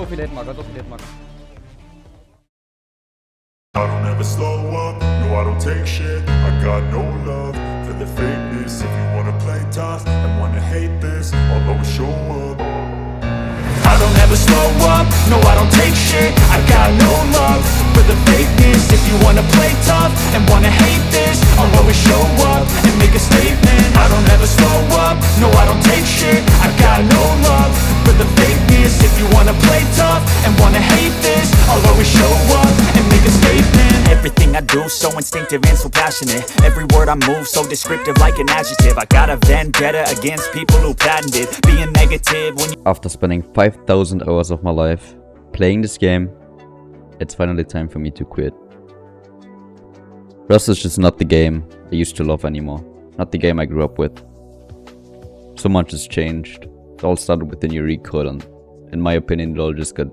viel Hitmarker, so viel Hitmarker. I don't ever slow up, no I don't take shit. I got no love for the fakeness. If you wanna play tough and wanna hate this, I'll always show up. I don't ever slow up, no I don't take shit. I got no love for the fakeness. If you wanna play tough and wanna hate this, I'll always show up and make a statement. I don't ever slow up, no I don't take shit. I got no love for the fakeness. If you wanna play tough and wanna hate this, I'll always show up and make a statement. Everything I do so instinctive and so passionate. Every word I move so descriptive like an adjective. I got a vendetta against people who patented being negative when you After spending 5,000 hours of my life playing this game, it's finally time for me to quit. Rust is just not the game I used to love anymore. Not the game I grew up with. So much has changed. It all started with the new recoil, and in my opinion it all just got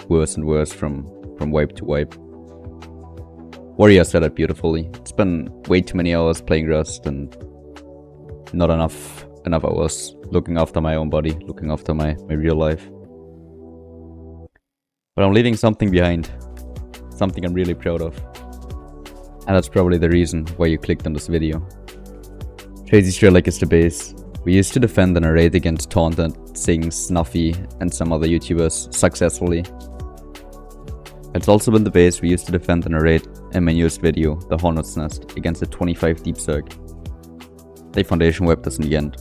worse and worse from wipe to wipe. Warrior said it beautifully. It's been way too many hours playing Rust and not enough hours looking after my own body, looking after my real life. But I'm leaving something behind. Something I'm really proud of. And that's probably the reason why you clicked on this video. Traizzy's Relic is the base. We used to defend an raid against Taunted, Sing, Snuffy, and some other YouTubers successfully. It's also been the base we used to defend an raid in my newest video, the Hornet's Nest, against a 25 deep Zerg. They foundation wiped us in the end.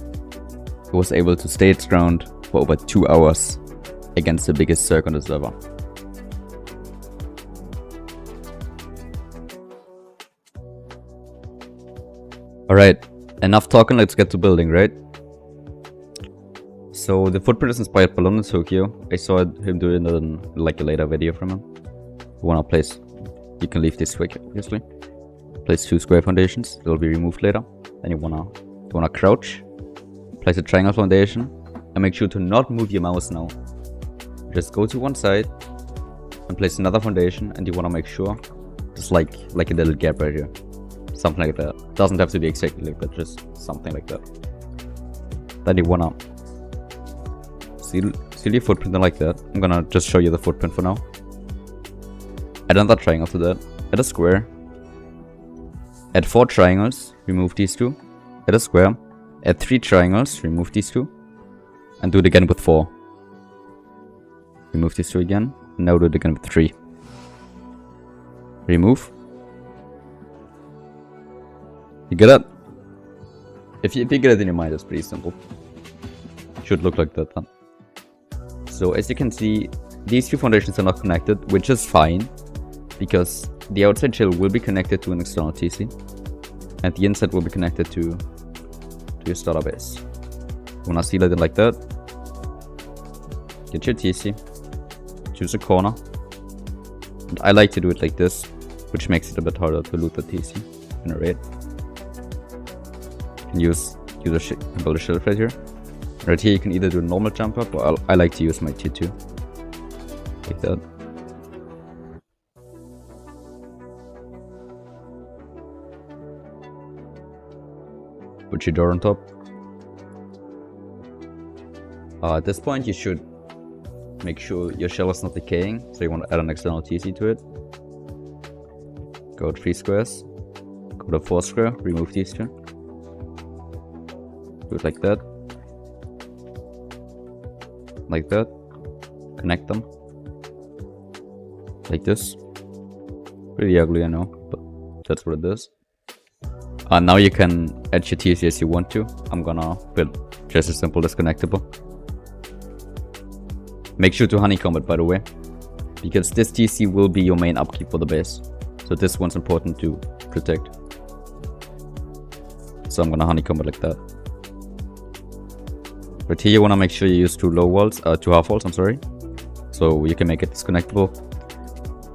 It was able to stay its ground for over 2 hours against the biggest Zerg on the server. Alright, enough talking, let's get to building, right? So the footprint is inspired by AloneInTokyo. I saw him do it in like a later video from him. You wanna place, you can leave this quick, obviously. Place 2 square foundations, they'll be removed later. Then you wanna crouch, place a triangle foundation, and make sure to not move your mouse now. Just go to one side and place another foundation, and you wanna make sure there's like a little gap right here. Something like that. Doesn't have to be exactly like that, just something like that. Then you wanna seal your footprint like that. I'm gonna just show you the footprint for now. Add another triangle to that. Add a square. Add 4 triangles. Remove these 2. Add a square. Add 3 triangles. Remove these 2. And do it again with 4. Remove these 2 again. And now do it again with 3. Remove. You get it? If you get it in your mind, it's pretty simple. Should look like that then. So as you can see, these 2 foundations are not connected, which is fine, because the outside shell will be connected to an external TC, and the inside will be connected to your starter base. You wanna seal it like that. Get your TC, choose a corner, and I like to do it like this, which makes it a bit harder to loot the TC in a raid. You can build a shield right here. Right here you can either do a normal jump up, or I like to use my tier 2. Like that. Put your door on top. At this point you should make sure your shell is not decaying, so you want to add an external TC to it. Go 3 squares. Go to 4 square, remove these 2. Do it like that. Like that. Connect them. Like this. Pretty ugly, I know, but that's what it is. Now you can add your TC as you want to. I'm gonna build just a simple disconnectable. Make sure to honeycomb it, by the way, because this TC will be your main upkeep for the base. So this one's important to protect. So I'm gonna honeycomb it like that. But here you wanna make sure you use 2 half walls, I'm sorry. So you can make it disconnectable.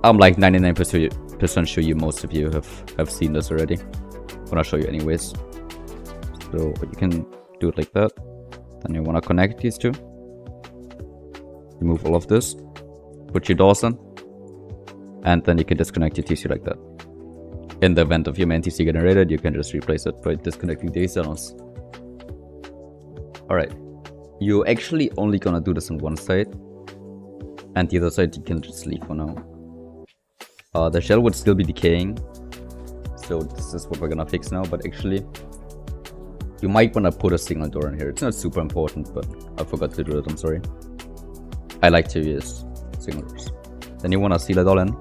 I'm like 99% sure most of you have seen this already. I'm gonna show you anyways. So you can do it like that. Then you wanna connect these 2. Remove all of this. Put your doors in. And then you can disconnect your TC like that. In the event of your main TC generated, you can just replace it by disconnecting the externals. Alright. You're actually only gonna do this on one side. And the other side you can just leave for now. The shell would still be decaying, so this is what we're gonna fix now. But actually, you might wanna put a signal door in here. It's not super important, but I forgot to do it, I'm sorry. I like to use signal doors. Then you wanna seal it all in.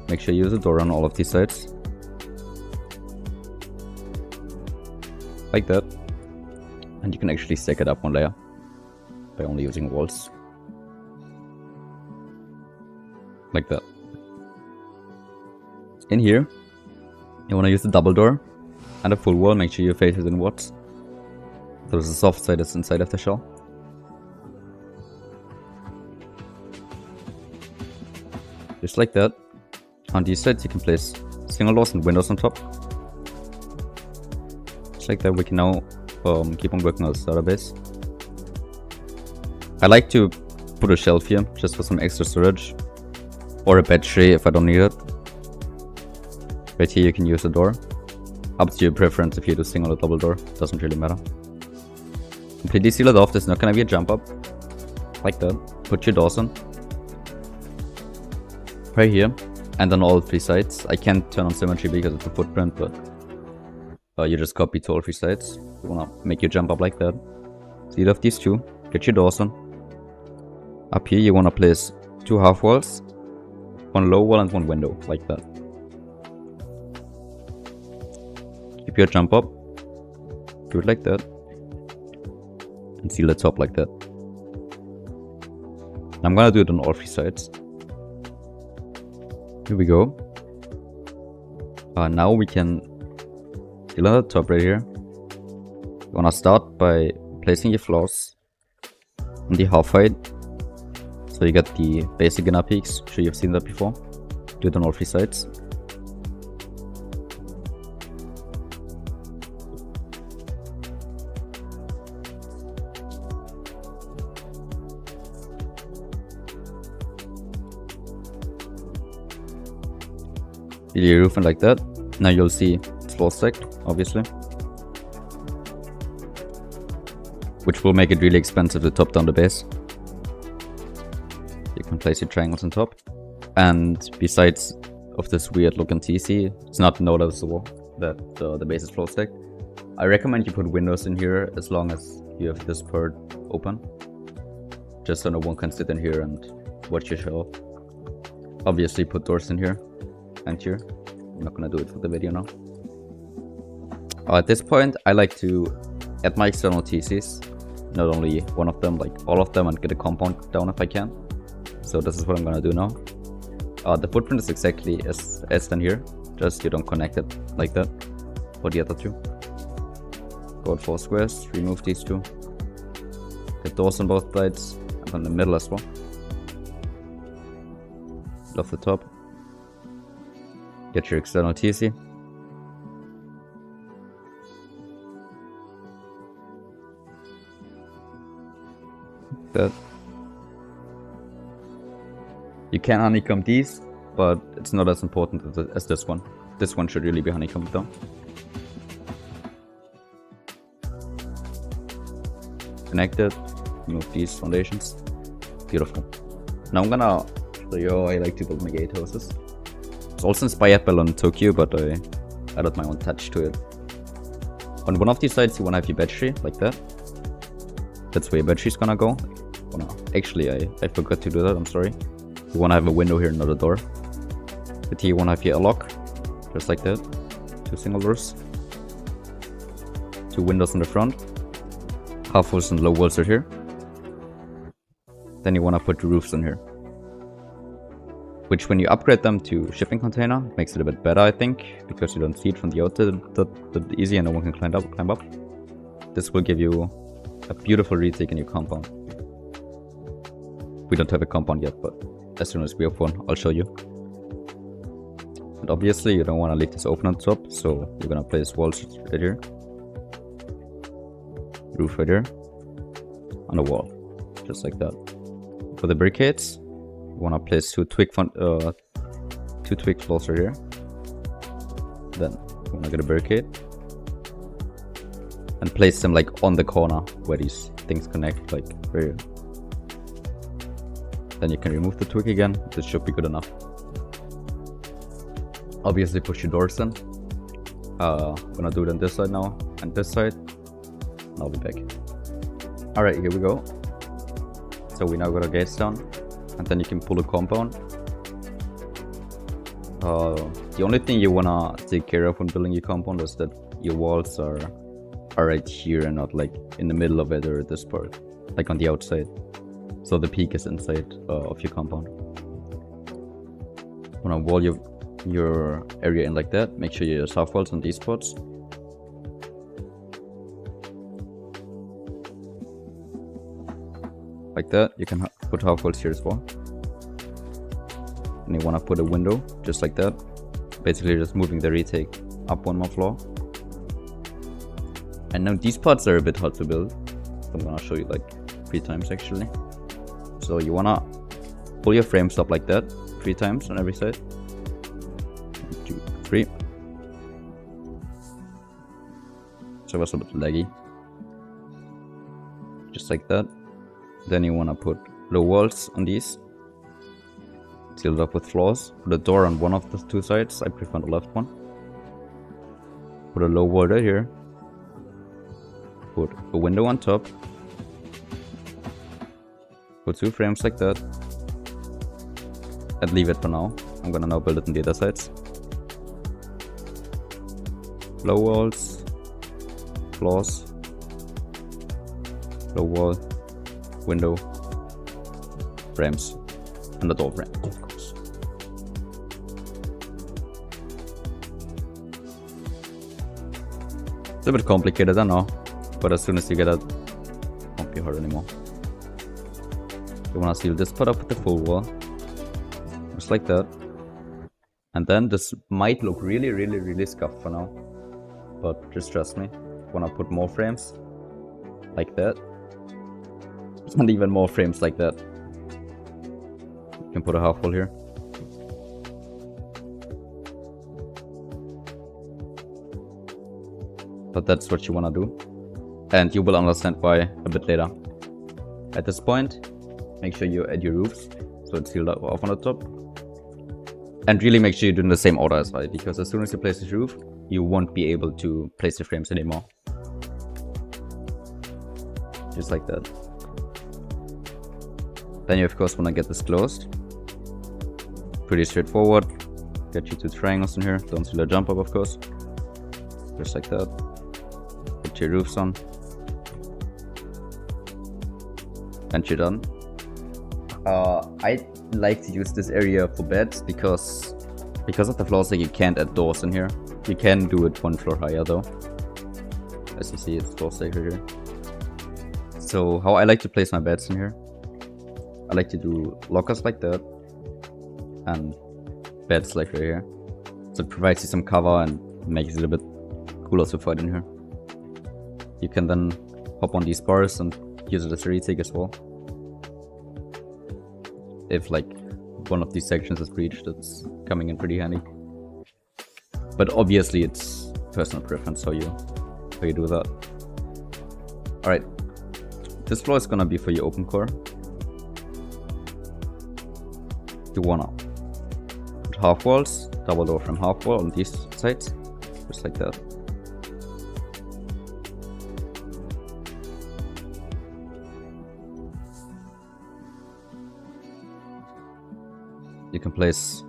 Make sure you use a door on all of these sides. Like that. And you can actually stack it up one layer by only using walls. Like that. In here, you want to use the double door and a full wall. Make sure you face it inwards. So the soft side is inside of the shell. Just like that. On these sides you can place single doors and windows on top. Just like that, we can now keep on working on this database. I like to put a shelf here just for some extra storage. Or a battery if I don't need it. Right here you can use a door. Up to your preference if you do single or double door. Doesn't really matter. Completely seal it off. There's not gonna be a jump up. Like that. Put your doors on. Right here. And on all three sides. I can't turn on symmetry because of the footprint, but you just copy to all three sides. You wanna make your jump up like that. Seal off these two. Get your doors on. Up here you wanna place two half walls. One low wall and one window, like that. Keep your jump up. Do it like that. And seal the top like that. I'm gonna do it on all three sides. Here we go. Now we can seal on the top right here. You wanna start by placing your floors on the half height. So you get the basic inner peaks. I'm sure you've seen that before. Do it on all three sides. Fill your roof in like that. Now you'll see it's floor stacked, obviously. Which will make it really expensive to top down the base. You can place your triangles on top. And besides of this weird looking TC, it's not noticeable that the base is floor stacked. I recommend you put windows in here as long as you have this part open. Just so no one can sit in here and watch your show. Obviously put doors in here and here. I'm not gonna do it for the video now. At this point I like to add my external TCs. Not only one of them, like all of them, and get a compound down if I can. So this is what I'm gonna do now. The footprint is exactly as done here. Just you don't connect it like that for the other two. Go at 4 squares, remove these two. Get doors on both sides and on the middle as well. Off the top. Get your external TC. That. You can honeycomb these, but it's not as important as this one. This one should really be honeycombed though. Connected. Remove these foundations. Beautiful. Now I'm gonna show you how I like to build my gatehouses. It's also inspired by AloneInTokyo, but I added my own touch to it. On one of these sides you wanna have your battery, like that. That's where your battery's gonna go. Actually, I forgot to do that, I'm sorry. You wanna have a window here, not a door. But here you wanna have your lock, just like that. 2 single doors. 2 windows in the front. Half walls and low walls are here. Then you wanna put the roofs in here. Which when you upgrade them to shipping container, makes it a bit better, I think. Because you don't see it from the outside that easy and no one can climb up. This will give you a beautiful retake in your compound. We don't have a compound yet, but as soon as we have one, I'll show you. And obviously you don't want to leave this open on top, so you're gonna place walls right here. Roof right here. On the wall. Just like that. For the barricades, you wanna place 2 twig floors right here. Then you wanna get a barricade. And place them like on the corner where these things connect, like right here. Then you can remove the twig again. This should be good enough. Obviously push your doors in. I'm gonna do it on this side now and this side. I'll be back. Alright, here we go. So we now got our gates down. And then you can pull a compound. The only thing you wanna take care of when building your compound is that your walls are right here and not like in the middle of it or this part, like on the outside. So the peak is inside of your compound. Wanna wall your area in like that. Make sure you use half walls on these spots. Like that. You can put half walls here as well. And you want to put a window just like that. Basically just moving the retake up one more floor. And now these parts are a bit hard to build. So I'm gonna show you like 3 times actually. So you wanna pull your frames up like that 3 times on every side. 1, 2, 3. So it was a bit laggy. Just like that. Then you wanna put low walls on these. Seal it up with floors. Put a door on one of the 2 sides. I prefer the left one. Put a low wall right here. Put a window on top. Put 2 frames like that. And leave it for now. I'm gonna now build it on the other sides. Low walls. Floors. Low wall. Window. Frames. And the door frame, of course. It's a bit complicated, I know, but as soon as you get it, it won't be hard anymore. You wanna seal this part up with the full wall, just like that. And then this might look really scuffed for now, but just trust me. Wanna put more frames, like that, and even more frames like that. You can put a half wall here. But that's what you want to do. And you will understand why a bit later. At this point, make sure you add your roofs. So it's sealed off on the top. And really make sure you're doing the same order as well. Because as soon as you place this roof, you won't be able to place the frames anymore. Just like that. Then you of course want to get this closed. Pretty straightforward. Get your 2 triangles in here. Don't seal a jump up, of course. Just like that. Put your roofs on. And you're done. I like to use this area for beds because of the floors, like you can't add doors in here. You can do it 1 floor higher though. As you see, it's door safer here. So how I like to place my beds in here. I like to do lockers like that. And beds like right here. So it provides you some cover and makes it a bit cooler to fight in here. You can then hop on these bars and use it as a retake as well. If like one of these sections is breached, it's coming in pretty handy. But obviously it's personal preference how you do that. Alright. This floor is gonna be for your open core. You wanna put half walls, double door from half wall on these sides, just like that. You can place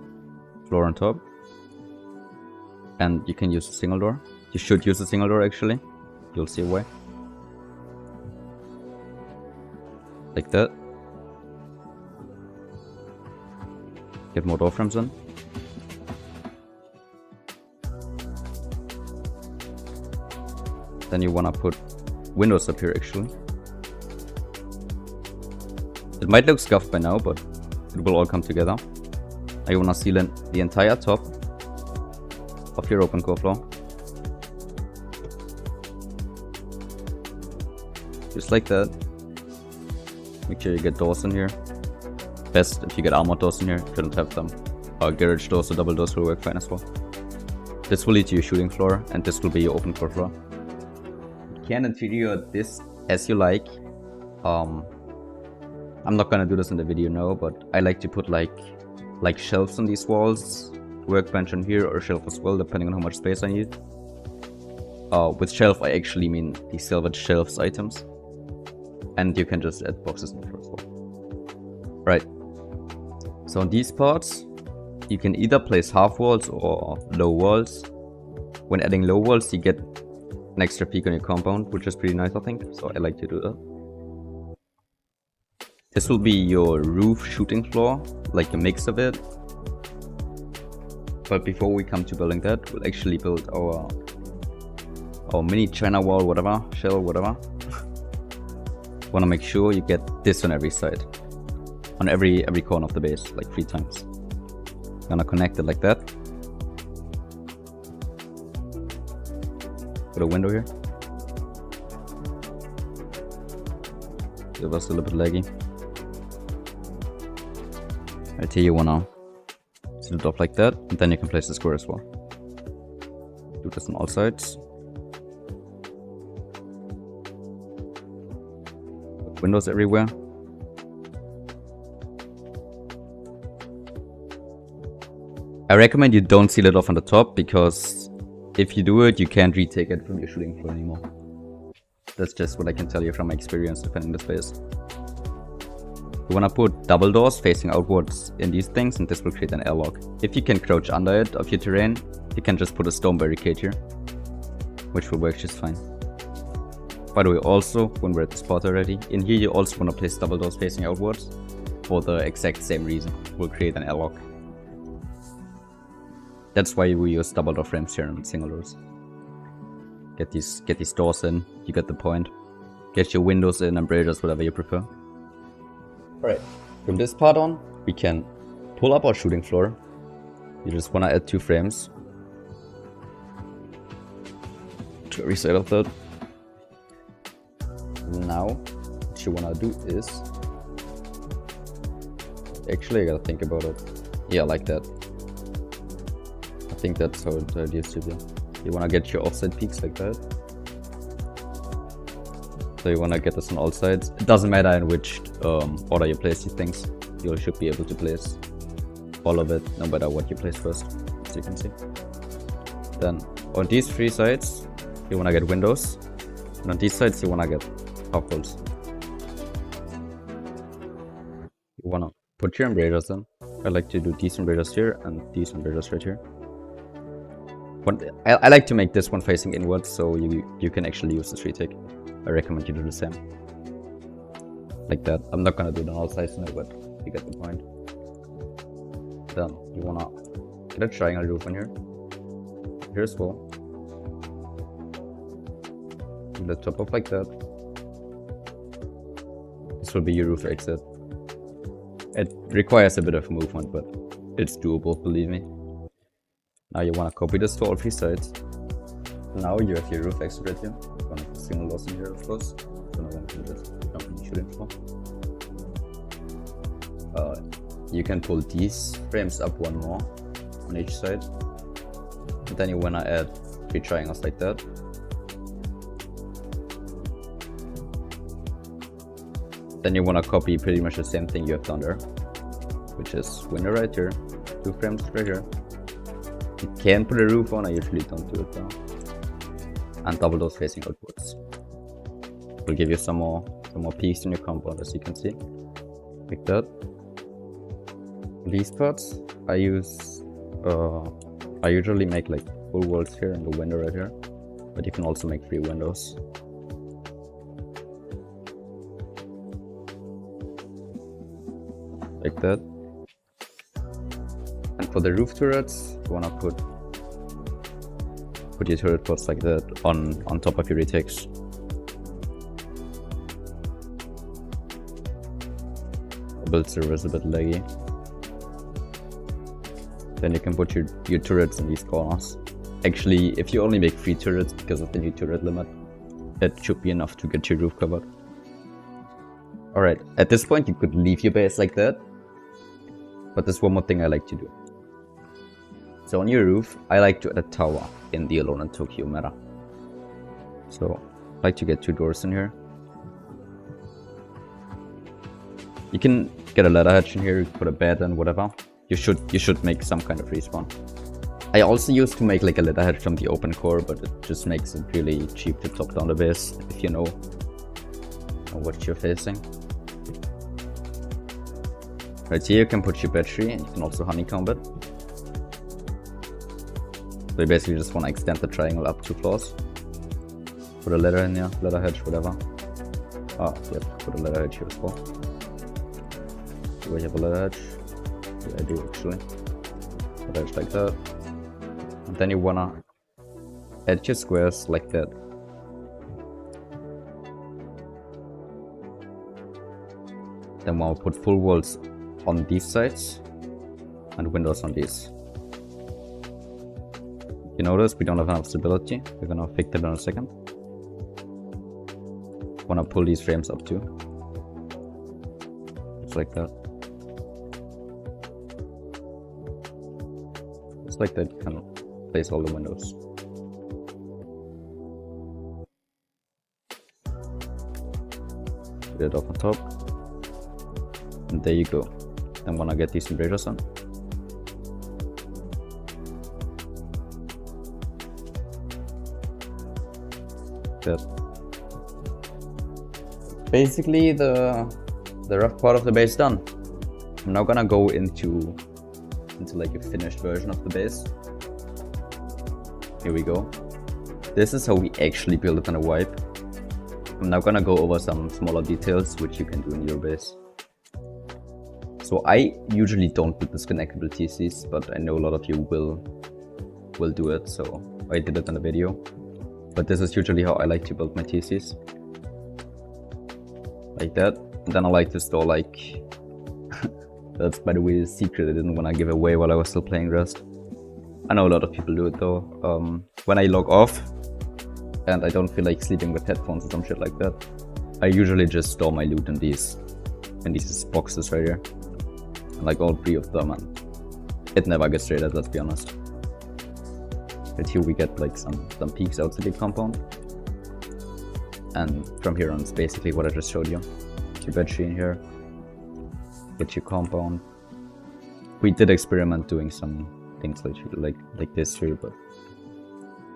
floor on top, and you can use a single door. You should use a single door actually. You'll see why. Like that. Get more door frames in. Then you wanna put windows up here actually. It might look scuffed by now, but it will all come together. Now you wanna seal in the entire top of your open core floor. Just like that. Make sure you get doors in here. Best if you get armored doors in here, if you don't have them. Garage doors or double doors will work fine as well. This will lead to your shooting floor, and this will be your open core floor. You can interior this as you like. I'm not gonna do this in the video now, but I like to put like shelves on these walls, workbench on here, or shelf as well, depending on how much space I need. With shelf, I actually mean the silvered shelves items. And you can just add boxes in the first one. Right. So on these parts, you can either place half walls or low walls. When adding low walls, you get an extra peak on your compound, which is pretty nice, I think. So I like to do that. This will be your roof shooting floor, like a mix of it. But before we come to building that, we'll actually build our mini China wall, whatever, shell, whatever. Wanna make sure you get this on every side, on every corner of the base, like 3 times. Gonna connect it like that. Put a window here. It was a little bit laggy. Right here you wanna set it off like that, and then you can place the square as well. Do this on all sides. Put windows everywhere. I recommend you don't seal it off on the top, because if you do it, you can't retake it from your shooting floor anymore. That's just what I can tell you from my experience defending the space. You wanna put double doors facing outwards in these things, and this will create an airlock. If you can crouch under it of your terrain, you can just put a stone barricade here, which will work just fine. By the way, also, when we're at the spot already, in here you also wanna place double doors facing outwards for the exact same reason. It will create an airlock. That's why we use double door frames here and single doors. Get these doors in, you get the point. Get your windows in, embrasures, whatever you prefer. Alright, from this part on, we can pull up our shooting floor. You just wanna add 2 frames to every side of that. Now, what you wanna do is... Actually, I gotta think about it. Yeah, like that. I think that's how the idea is to be. You wanna get your offset peaks like that. So you wanna get this on all sides. It doesn't matter in which order you place these things. You should be able to place all of it, no matter what you place first, as you can see. Then on these 3 sides, you wanna get windows. And on these sides, you wanna get half walls. You wanna put your embrasures in. I like to do these embrasures here and these embrasures right here. I like to make this one facing inwards, so you can actually use this retake. I recommend you do the same. Like that. I'm not gonna do it on all sides now, but you get the point. Then you wanna get a triangle roof on here. Here's full. And the top up like that. This will be your roof exit. It requires a bit of movement, but it's doable, believe me. Now you wanna copy this to all 3 sides. Now you have your roof exit right here. You're gonna put single doors in here, of course. So no one can just jump in the shooting floor. You can pull these frames up 1 more on each side. And then you wanna add 3 triangles like that. Then you wanna copy pretty much the same thing you have done there, which is window right here, 2 frames right here. You can put a roof on, I usually don't do it though. And double doors facing outwards. Will give you some more peaks in your compound, as you can see. Like that. These parts I usually make like full walls here and the window right here. But you can also make 3 windows. Like that. And for the roof turrets, you wanna put your turret posts like that on top of your retakes. The build server is a bit laggy. Then you can put your turrets in these corners. Actually, if you only make 3 turrets because of the new turret limit, that should be enough to get your roof covered. Alright, at this point you could leave your base like that. But there's one more thing I like to do. So on your roof, I like to add a tower in the AloneInTokyo meta. So I like to get 2 doors in here. You can get a ladder hatch in here, put a bed and whatever. You should make some kind of respawn. I also used to make like a ladder hatch from the open core, but it just makes it really cheap to top down the base if you know what you're facing. Right here you can put your battery and you can also honeycomb it. So you basically just want to extend the triangle up 2 floors. Put a ladder in here, ladder hedge, whatever. Ah, yep, put a ladder hedge here as well. Do I have a ladder hedge? Yeah, I do actually. Ladder hedge like that. And then you wanna add your squares like that. Then we'll put full walls on these sides and windows on these. You notice we don't have enough stability. We're gonna fix that in a second. Wanna pull these frames up too. Just like that. Just like that, kind of place all the windows. Put it up on top. And there you go. Then wanna get these embrasures on. That. Basically the rough part of the base done. I'm now gonna go into like a finished version of the base. Here we go. This is how we actually build it on a wipe. I'm now gonna go over some smaller details which you can do in your base. So I usually don't put the connectable TCs, but I know a lot of you will do it, so I did it in a video. But this is usually how I like to build my TCs. Like that. And then I like to store like... That's by the way the secret I didn't want to give away while I was still playing Rust. I know a lot of people do it though. When I log off and I don't feel like sleeping with headphones or some shit like that, I usually just store my loot in these boxes right here. Like all 3 of them, and it never gets traded, let's be honest. But here we get like some peaks outside the compound. And from here on it's basically what I just showed you. Get your battery in here. Get your compound. We did experiment doing some things like this here, but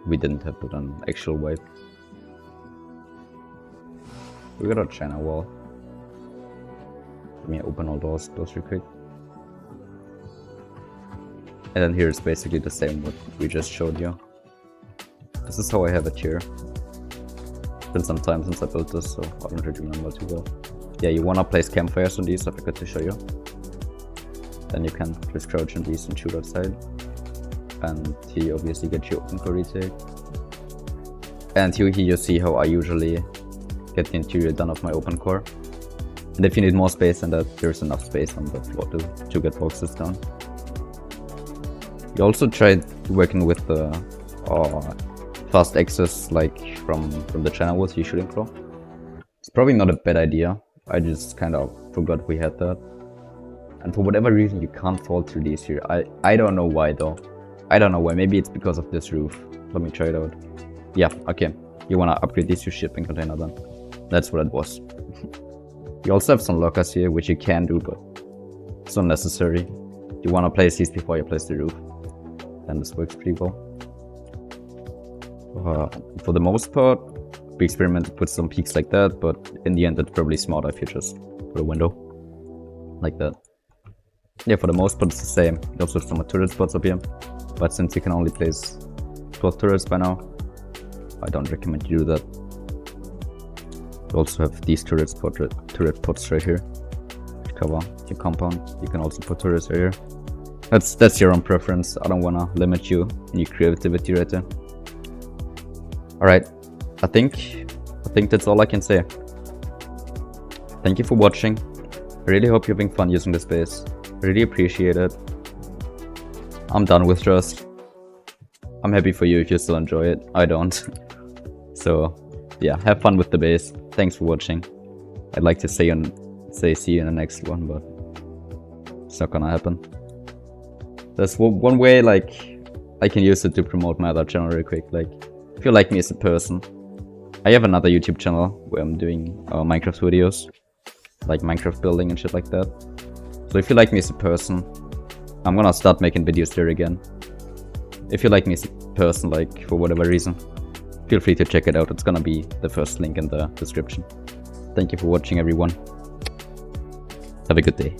we didn't have it on actual wipe. We got a China wall. Let me open all those real quick. And then here is basically the same what we just showed you. This is how I have it here. It's been some time since I built this, so I don't really remember too well. Yeah, you wanna place campfires on these, I forgot to show you. Then you can just crouch on these and shoot outside. And here you obviously get your open core retake. And here you see how I usually get the interior done of my open core. And if you need more space than that, there's enough space on the floor to get boxes done. You also tried working with the fast access like from the channel walls you're shooting from. It's probably not a bad idea. I just kind of forgot we had that. And for whatever reason you can't fall through these here. I don't know why though. I don't know why. Maybe it's because of this roof. Let me try it out. Yeah, okay. You wanna upgrade these to shipping container then. That's what it was. You also have some lockers here, which you can do, but it's not necessary. You wanna place these before you place the roof. Then this works pretty well. For the most part, we experimented with some peaks like that, but in the end it's probably smarter if you just put a window like that. Yeah, for the most part it's the same. You also have some turret spots up here, but since you can only place 12 turrets by now, I don't recommend you do that. You also have these turret pods right here to cover your compound. You can also put turrets right here. That's your own preference. I don't wanna limit you in your creativity right there. Alright, I think that's all I can say. Thank you for watching. I really hope you're having fun using this base. Really appreciate it. I'm done with Rust. I'm happy for you if you still enjoy it. I don't. So yeah, have fun with the base. Thanks for watching. I'd like to say see you in the next one, but it's not gonna happen. There's one way like I can use it to promote my other channel real quick. Like if you like me as a person, I have another YouTube channel where I'm doing Minecraft videos. like Minecraft building and shit like that. So if you like me as a person, I'm gonna start making videos there again. If you like me as a person, like for whatever reason, feel free to check it out. It's gonna be the first link in the description. Thank you for watching, everyone. Have a good day.